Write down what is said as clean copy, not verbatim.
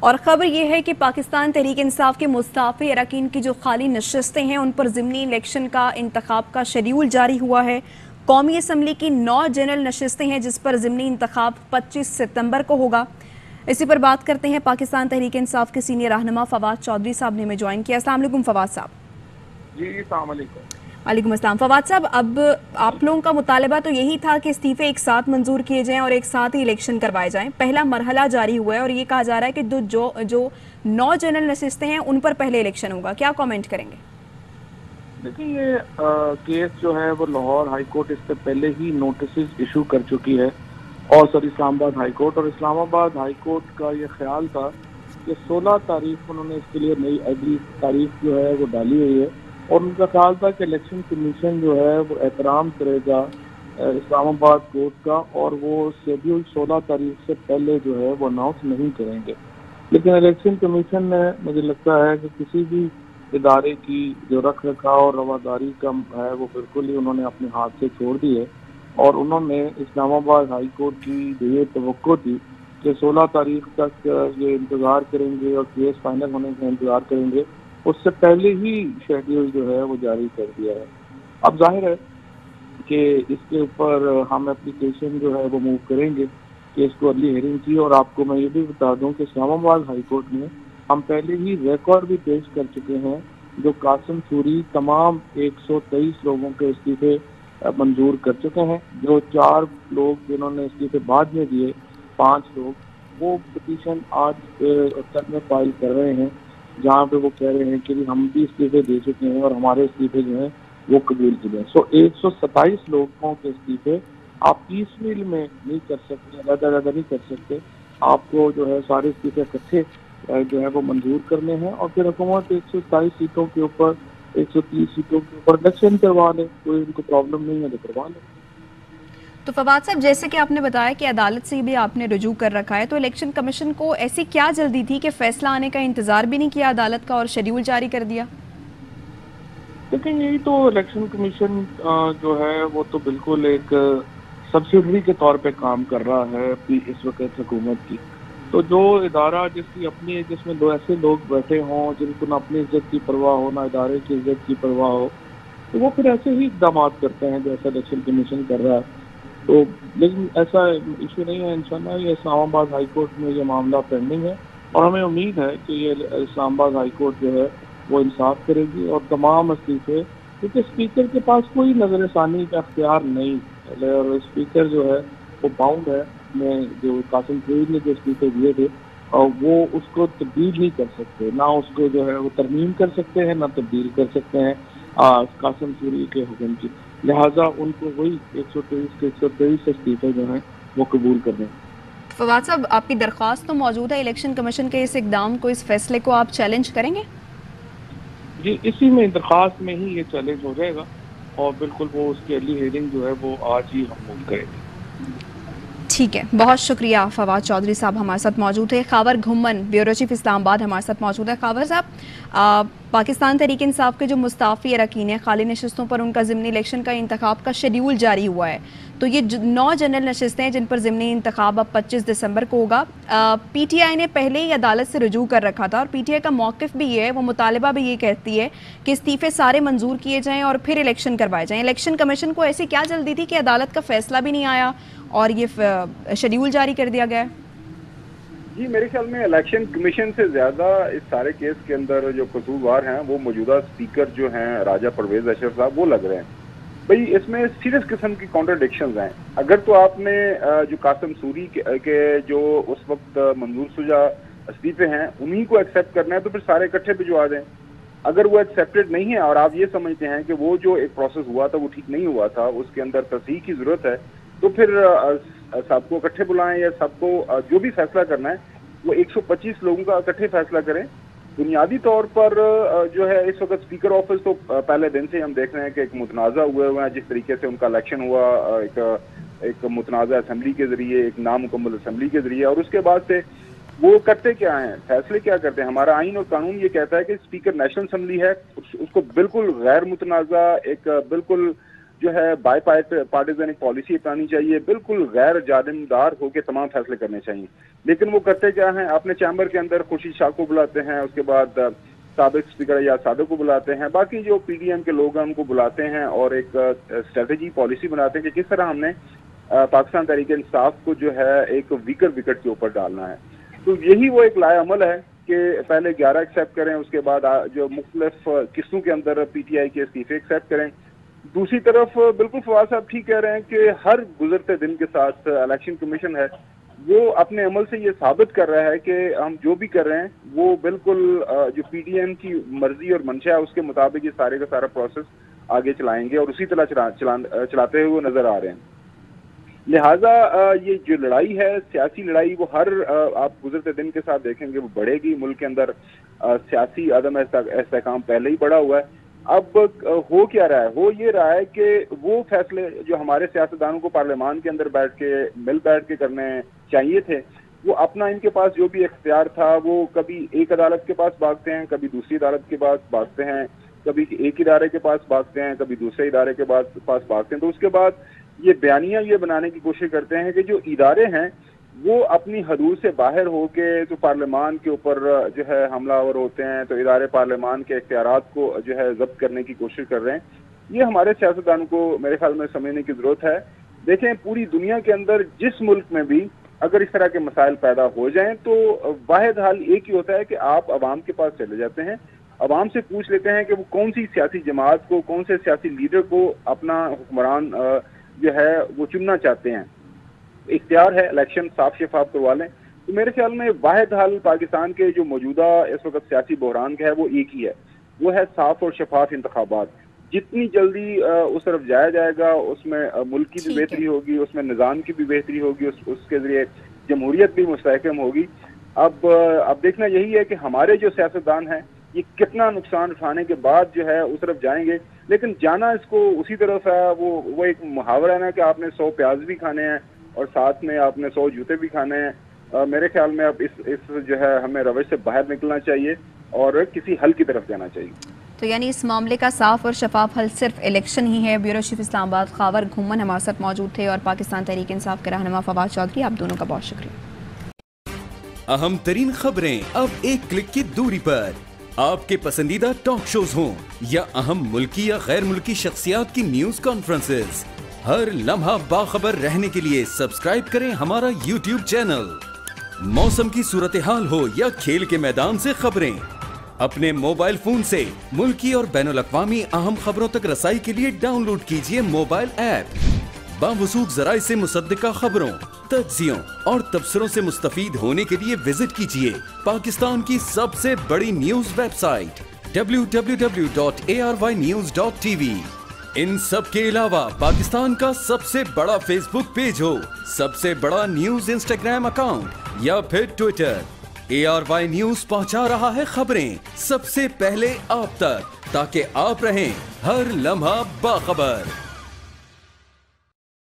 اور خبر یہ ہے کہ پاکستان تحریک انصاف کے مستعفی اراکین کی جو خالی نشستیں ہیں ان پر ضمنی الیکشن کا انتخاب کا شیڈیول جاری ہوا ہے۔ قومی اسمبلی کی 9 جنرل نشستیں ہیں جس پر ضمنی انتخاب 25 ستمبر کو ہوگا۔ اسی پر بات کرتے ہیں پاکستان تحریک انصاف کے سینئر رہنما فواد چودھری صاحب نے ہمیں جوائن کیا۔ السلام علیکم فواد صاحب۔ جی السلام علیکم۔ وعلیکم السلام۔ فواد صاحب، اب آپ لوگوں کا مطالبہ تو یہی تھا کہ استعفے ایک ساتھ منظور کیے جائیں اور ایک ساتھ ہی الیکشن کروائے جائیں۔ پہلا مرحلہ جاری ہوا ہے اور یہ کہا جا رہا ہے کہ جو 9 جنرل نشستیں ہیں ان پر پہلے الیکشن ہوگا، کیا کامنٹ کریں گے؟ دیکھیں، یہ کیس جو ہے وہ لاہور ہائی کورٹ اس سے پہلے ہی نوٹسز ایشو کر چکی ہے، اور اسلام آباد ہائی کورٹ، اور اسلام آباد ہائی کورٹ کا یہ خیال تھا کہ 16 تاریخ انہوں نے اس کے لیے نئی اگلی تاریخ جو ہے وہ ڈالی ہوئی ہے، اور ان کا خیال تھا کہ الیکشن کمیشن جو ہے وہ احترام کرے گا اسلام آباد کورٹ کا، اور وہ شیڈیول 16 تاریخ سے پہلے جو ہے وہ اناؤنس نہیں کریں گے۔ لیکن الیکشن کمیشن نے، مجھے لگتا ہے کہ کسی بھی ادارے کی جو رکھ رکھاؤ اور رواداری کا ہے وہ بالکل ہی انہوں نے اپنے ہاتھ سے چھوڑ دی ہے، اور انہوں نے اسلام آباد ہائی کورٹ کی جو یہ توقع تھی کہ 16 تاریخ تک یہ انتظار کریں گے اور کیس فائنل ہونے کا انتظار کریں گے، اس سے پہلے ہی شیڈیول جو ہے وہ جاری کر دیا ہے۔ اب ظاہر ہے کہ اس کے اوپر ہم اپلیکیشن جو ہے وہ موو کریں گے کہ اس کو ارلی ہیئرنگ کی، اور آپ کو میں یہ بھی بتا دوں کہ اسلام آباد ہائی کورٹ میں ہم پہلے ہی ریکارڈ بھی پیش کر چکے ہیں، جو قاسم سوری تمام 123 لوگوں کے استعفے منظور کر چکے ہیں۔ جو 4 لوگ جنہوں نے استعفے بعد میں دیے، 5 لوگ، وہ پٹیشن آج تک میں فائل کر رہے ہیں، جہاں پہ وہ کہہ رہے ہیں کہ ہم بھی استعفے دے چکے ہیں اور ہمارے استعفے جو ہیں وہ قبول کیے ہیں۔ 127 لوگوں کے استعفے آپ پیس میل میں نہیں کر سکتے، علیحدہ نہیں کر سکتے، آپ کو جو ہے سارے استعفے اکٹھے جو ہے وہ منظور کرنے ہیں، اور پھر حکومت 127 سیٹوں کے اوپر 130 سیٹوں کے اوپر الیکشن کروا لے، کوئی ان کو پرابلم نہیں ہے تو کروا لے۔ تو فواد صاحب، جیسے کہ آپ نے بتایا کہ عدالت سے بھی آپ نے رجوع کر رکھا ہے، تو الیکشن کمیشن کو ایسی کیا جلدی تھی کہ فیصلہ آنے کا انتظار بھی نہیں کیا عدالت کا اور شیڈیول جاری کر دیا؟ لیکن یہی تو الیکشن کمیشن جو ہے وہ تو بالکل ایک سبسیڈری کے طور پہ کام کر رہا ہے اپنی اس وقت حکومت کی۔ تو جو ادارہ جس میں دو ایسے لوگ بیٹھے ہوں جن کو نہ اپنی عزت کی پرواہ ہو نہ ادارے کی عزت کی پرواہ ہو، تو وہ پھر ایسے ہی اقدامات کرتے ہیں جیسا الیکشن کمیشن کر رہا ہے۔ تو لیکن ایسا ایشو نہیں ہے، انشاءاللہ یہ اسلام آباد ہائی کورٹ میں یہ معاملہ پینڈنگ ہے، اور ہمیں امید ہے کہ یہ اسلام آباد ہائی کورٹ جو ہے وہ انصاف کرے گی، اور تمام استعفے، کیونکہ اسپیکر کے پاس کوئی نظر ثانی کا اختیار نہیں ہے، اور اسپیکر جو ہے وہ باؤنڈ ہے، میں جو قاسم سوری نے جو استعفے دیے تھے اور وہ اس کو تبدیل نہیں کر سکتے، نہ اس کو جو ہے وہ ترمیم کر سکتے ہیں نہ تبدیل کر سکتے ہیں قاسم سوری کے حکم کی، لہٰذا ان کو وہی 123 کے 123 استعفے جو ہیں وہ قبول کرنے ہیں۔ فواد صاحب، آپ کی درخواست تو موجود ہے الیکشن کمیشن کے اس اقدام کو، اس فیصلے کو آپ چیلنج کریں گے؟ جی، اسی میں درخواست میں ہی یہ چیلنج ہو جائے گا، اور بالکل وہ اس کی ارلی ہیئرنگ جو ہے وہ آج ہی ہم موو کریں گے۔ ٹھیک ہے، بہت شکریہ فواد چودھری صاحب ہمارے ساتھ موجود ہے۔ خاور گھمن، بیورو چیف اسلام آباد ہمارے ساتھ موجود ہے۔ خاور صاحب، پاکستان تحریک انصاف کے جو مستعفی اراکین ہیں، خالی نشستوں پر ان کا ضمنی الیکشن کا انتخاب کا شیڈیول جاری ہوا ہے، تو یہ 9 جنرل نشستیں ہیں جن پر ضمنی انتخاب اب 25 دسمبر کو ہوگا۔ پی ٹی آئی نے پہلے ہی عدالت سے رجوع کر رکھا تھا، اور پی ٹی آئی کا موقف بھی یہ ہے، وہ مطالبہ بھی یہ کہتی ہے کہ استعفے سارے منظور کیے جائیں اور پھر الیکشن کروائے جائیں۔ الیکشن کمیشن کو ایسی کیا جلدی تھی کہ عدالت کا فیصلہ بھی نہیں آیا اور یہ شیڈیول جاری کر دیا گیا ہے؟ جی، میرے خیال میں الیکشن کمیشن سے زیادہ اس سارے کیس کے اندر جو قصوروار ہیں وہ موجودہ اسپیکر جو ہیں راجہ پرویز اشرف صاحب، وہ لگ رہے ہیں۔ بھئی اس میں سیریس قسم کی کانٹرڈکشنز ہیں۔ اگر تو آپ نے جو قاسم سوری کے جو اس وقت منظور شدہ استعفے ہیں انہی کو ایکسیپٹ کرنا ہے تو پھر سارے اکٹھے بھجوا دیں۔ اگر وہ ایکسیپٹڈ نہیں ہے اور آپ یہ سمجھتے ہیں کہ وہ جو ایک پروسیس ہوا تھا وہ ٹھیک نہیں ہوا تھا، اس کے اندر تصحیح کی ضرورت ہے، تو پھر سب کو اکٹھے بلائیں، یا سب کو جو بھی فیصلہ کرنا ہے وہ 125 لوگوں کا اکٹھے فیصلہ کریں۔ بنیادی طور پر جو ہے اس وقت اسپیکر آفس تو پہلے دن سے ہم دیکھ رہے ہیں کہ ایک متنازع ہوئے ہیں، جس طریقے سے ان کا الیکشن ہوا ایک متنازع اسمبلی کے ذریعے، ایک نامکمل اسمبلی کے ذریعے، اور اس کے بعد سے وہ کرتے کیا ہیں، فیصلے کیا کرتے ہیں۔ ہمارا آئین اور قانون یہ کہتا ہے کہ اسپیکر نیشنل اسمبلی ہے، اس کو بالکل غیر متنازع ایک بالکل جو ہے بائی پارٹیزن ایک پالیسی اپنانی چاہیے، بالکل غیر جانبدار ہو کے تمام فیصلے کرنے چاہیے. لیکن وہ کرتے کیا ہیں، اپنے چیمبر کے اندر خورشید شاہ کو بلاتے ہیں، اس کے بعد سابق اسپیکر ایاز صادق کو بلاتے ہیں، باقی جو پی ڈی ایم کے لوگ ہیں ان کو بلاتے ہیں اور ایک اسٹریٹجی پالیسی بناتے ہیں کہ کس طرح ہم نے پاکستان تحریک انصاف کو جو ہے ایک ویکر وکٹ کے اوپر ڈالنا ہے. تو یہی وہ ایک لائے عمل ہے کہ پہلے 11 ایکسیپٹ کریں، اس کے بعد جو مختلف قسطوں کے اندر پی ٹی آئی کے استعفے ایکسیپٹ کریں. دوسری طرف بالکل فواد صاحب ٹھیک کہہ رہے ہیں کہ ہر گزرتے دن کے ساتھ الیکشن کمیشن ہے وہ اپنے عمل سے یہ ثابت کر رہا ہے کہ ہم جو بھی کر رہے ہیں وہ بالکل جو پی ڈی ایم کی مرضی اور منشا ہے اس کے مطابق یہ سارے کا سارا پروسیس آگے چلائیں گے اور اسی طرح چلاتے ہوئے نظر آ رہے ہیں. لہٰذا یہ جو لڑائی ہے سیاسی لڑائی وہ ہر آپ گزرتے دن کے ساتھ دیکھیں گے وہ بڑھے گی. ملک کے اندر سیاسی عدم استحکام پہلے ہی بڑھا ہوا ہے. اب ہو کیا رہا ہے، ہو یہ رہا ہے کہ وہ فیصلے جو ہمارے سیاستدانوں کو پارلیمان کے اندر بیٹھ کے کرنے چاہیے تھے، وہ اپنا ان کے پاس جو بھی اختیار تھا وہ کبھی ایک عدالت کے پاس بھاگتے ہیں، کبھی دوسری عدالت کے پاس بھاگتے ہیں، کبھی ایک ادارے کے پاس بھاگتے ہیں، کبھی دوسرے ادارے کے پاس بھاگتے ہیں. تو اس کے بعد یہ بیانیہ یہ بنانے کی کوشش کرتے ہیں کہ جو ادارے ہیں وہ اپنی حدود سے باہر ہو کے تو پارلیمان کے اوپر جو ہے حملہ آور ہوتے ہیں، تو ادارے پارلیمان کے اختیارات کو جو ہے ضبط کرنے کی کوشش کر رہے ہیں. یہ ہمارے سیاستدانوں کو میرے خیال میں سمجھنے کی ضرورت ہے. دیکھیں پوری دنیا کے اندر جس ملک میں بھی اگر اس طرح کے مسائل پیدا ہو جائیں تو واحد حل ایک ہی ہوتا ہے کہ آپ عوام کے پاس چلے جاتے ہیں، عوام سے پوچھ لیتے ہیں کہ وہ کون سی سیاسی جماعت کو، کون سے سیاسی لیڈر کو اپنا حکمران جو ہے وہ چننا چاہتے ہیں. اختیار ہے الیکشن صاف شفاف کروا لیں. تو میرے خیال میں واحد حل پاکستان کے جو موجودہ اس وقت سیاسی بحران کا ہے وہ ایک ہی ہے، وہ ہے صاف اور شفاف انتخابات. جتنی جلدی اس طرف جایا جائے گا اس میں ملک کی بھی بہتری ہوگی، اس میں نظام کی بھی بہتری ہوگی، اس کے ذریعے جمہوریت بھی مستحکم ہوگی. اب دیکھنا یہی ہے کہ ہمارے جو سیاستدان ہیں یہ کتنا نقصان اٹھانے کے بعد جو ہے اس طرف جائیں گے. لیکن جانا اس کو اسی طرف ہے، وہ ایک محاورہ ہے نا کہ آپ نے 100 پیاز بھی کھانے ہیں اور ساتھ میں آپ نے 100 جوتے بھی کھانے ہیں. میرے خیال میں اب اس جو ہے ہمیں روش سے باہر نکلنا چاہیے اور کسی حل کی طرف جانا چاہیے. تو یعنی اس معاملے کا صاف اور شفاف حل صرف الیکشن ہی ہے. بیورو چیف اسلام آباد خاور گھومن ہمارے ساتھ موجود تھے اور پاکستان تحریک انصاف کے رہنما فواد چودھری، آپ دونوں کا بہت شکریہ. اہم ترین خبریں اب ایک کلک کی دوری پر، آپ کے پسندیدہ ٹاک شوز ہوں یا اہم ملکی یا غیر ملکی شخصیات کی نیوز کانفرنسز، ہر لمحہ باخبر رہنے کے لیے سبسکرائب کریں ہمارا یوٹیوب چینل. موسم کی صورتحال ہو یا کھیل کے میدان سے خبریں، اپنے موبائل فون سے ملکی اور بین الاقوامی اہم خبروں تک رسائی کے لیے ڈاؤن لوڈ کیجیے موبائل ایپ. باوثوق ذرائع سے مصدقہ خبروں، تجزیوں اور تبصروں سے مستفید ہونے کے لیے وزٹ کیجیے پاکستان کی سب سے بڑی نیوز ویب سائٹ www.arYnews.tv. ان سب کے علاوہ پاکستان کا سب سے بڑا فیس بک پیج ہو، سب سے بڑا نیوز انسٹاگرام اکاؤنٹ یا پھر ٹویٹر، ARY نیوز پہنچا رہا ہے خبریں سب سے پہلے آپ تک تاکہ آپ رہیں ہر لمحہ باخبر.